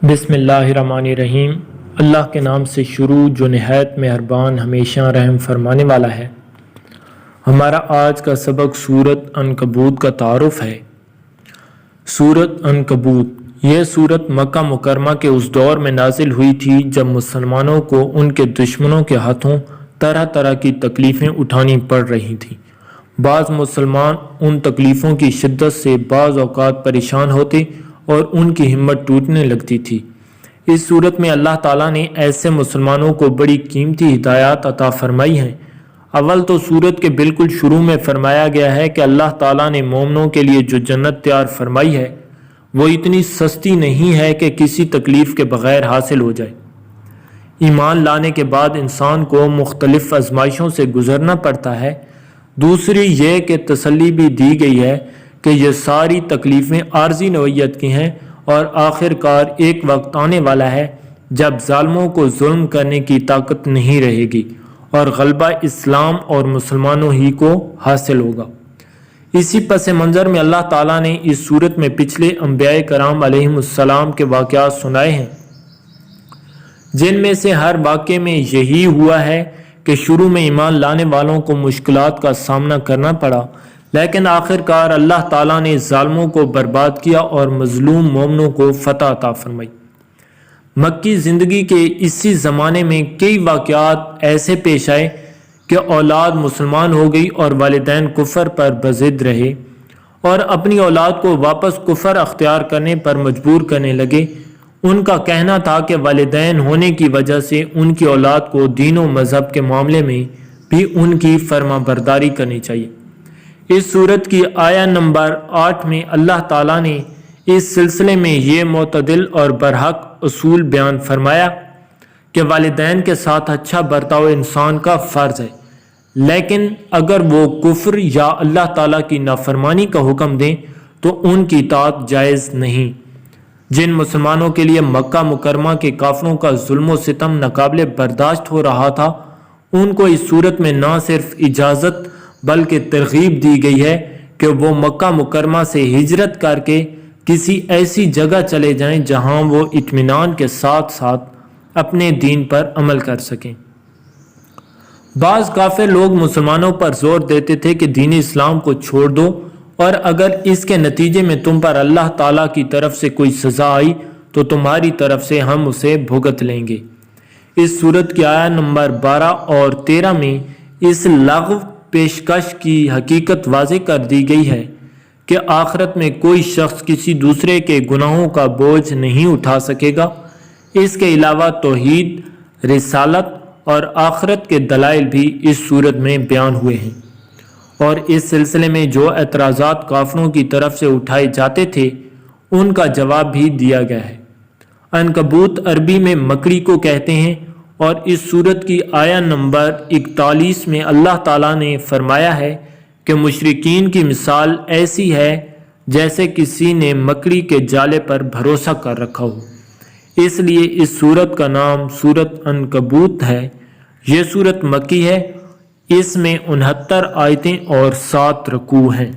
بسم اللہ الرحمن الرحیم۔ اللہ کے نام سے شروع جو نہایت مہربان ہمیشہ رحم فرمانے والا ہے۔ ہمارا آج کا سبق سورۃ عنکبوت کا تعارف ہے۔ سورۃ عنکبوت یہ سورت مکہ مکرمہ کے اس دور میں نازل ہوئی تھی جب مسلمانوں کو ان کے دشمنوں کے ہاتھوں طرح طرح کی تکلیفیں اٹھانی پڑ رہی تھیں۔ بعض مسلمان ان تکلیفوں کی شدت سے بعض اوقات پریشان ہوتے اور ان کی ہمت ٹوٹنے لگتی تھی۔ اس صورت میں اللہ تعالیٰ نے ایسے مسلمانوں کو بڑی قیمتی ہدایات عطا فرمائی ہیں۔ اول تو سورت کے بالکل شروع میں فرمایا گیا ہے کہ اللہ تعالیٰ نے مومنوں کے لیے جو جنت تیار فرمائی ہے وہ اتنی سستی نہیں ہے کہ کسی تکلیف کے بغیر حاصل ہو جائے۔ ایمان لانے کے بعد انسان کو مختلف آزمائشوں سے گزرنا پڑتا ہے۔ دوسری یہ کہ تسلی بھی دی گئی ہے کہ یہ ساری تکلیفیں عارضی نوعیت کی ہیں اور آخر کار ایک وقت آنے والا ہے جب ظالموں کو ظلم کرنے کی طاقت نہیں رہے گی اور غلبہ اسلام اور مسلمانوں ہی کو حاصل ہوگا۔ اسی پس منظر میں اللہ تعالیٰ نے اس صورت میں پچھلے انبیاء کرام علیہم السلام کے واقعات سنائے ہیں، جن میں سے ہر واقعے میں یہی ہوا ہے کہ شروع میں ایمان لانے والوں کو مشکلات کا سامنا کرنا پڑا، لیکن آخر کار اللہ تعالیٰ نے ظالموں کو برباد کیا اور مظلوم مومنوں کو فتح عطا فرمائی۔ مکی زندگی کے اسی زمانے میں کئی واقعات ایسے پیش آئے کہ اولاد مسلمان ہو گئی اور والدین کفر پر بضد رہے اور اپنی اولاد کو واپس کفر اختیار کرنے پر مجبور کرنے لگے۔ ان کا کہنا تھا کہ والدین ہونے کی وجہ سے ان کی اولاد کو دین و مذہب کے معاملے میں بھی ان کی فرما برداری کرنی چاہیے۔ اس سورت کی آیہ نمبر 8 میں اللہ تعالیٰ نے اس سلسلے میں یہ معتدل اور برحق اصول بیان فرمایا کہ والدین کے ساتھ اچھا برتاؤ انسان کا فرض ہے، لیکن اگر وہ کفر یا اللہ تعالیٰ کی نافرمانی کا حکم دیں تو ان کی اطاعت جائز نہیں۔ جن مسلمانوں کے لیے مکہ مکرمہ کے کافروں کا ظلم و ستم ناقابل برداشت ہو رہا تھا، ان کو اس صورت میں نہ صرف اجازت بلکہ ترغیب دی گئی ہے کہ وہ مکہ مکرمہ سے ہجرت کر کے کسی ایسی جگہ چلے جائیں جہاں وہ اطمینان کے ساتھ ساتھ اپنے دین پر عمل کر سکیں۔ بعض کافر لوگ مسلمانوں پر زور دیتے تھے کہ دین اسلام کو چھوڑ دو، اور اگر اس کے نتیجے میں تم پر اللہ تعالیٰ کی طرف سے کوئی سزا آئی تو تمہاری طرف سے ہم اسے بھگت لیں گے۔ اس سورت کی آیہ نمبر 12 اور 13 میں اس لغو پیشکش کی حقیقت واضح کر دی گئی ہے کہ آخرت میں کوئی شخص کسی دوسرے کے گناہوں کا بوجھ نہیں اٹھا سکے گا۔ اس کے علاوہ توحید، رسالت اور آخرت کے دلائل بھی اس سورت میں بیان ہوئے ہیں، اور اس سلسلے میں جو اعتراضات کافروں کی طرف سے اٹھائے جاتے تھے ان کا جواب بھی دیا گیا ہے۔ عنکبوت عربی میں مکڑی کو کہتے ہیں، اور اس سورت کی آیہ نمبر 41 میں اللہ تعالیٰ نے فرمایا ہے کہ مشرکین کی مثال ایسی ہے جیسے کسی نے مکڑی کے جالے پر بھروسہ کر رکھا ہو۔ اس لیے اس سورت کا نام سورت عنکبوت ہے۔ یہ سورت مکی ہے، اس میں 69 آیتیں اور 7 رکوع ہیں۔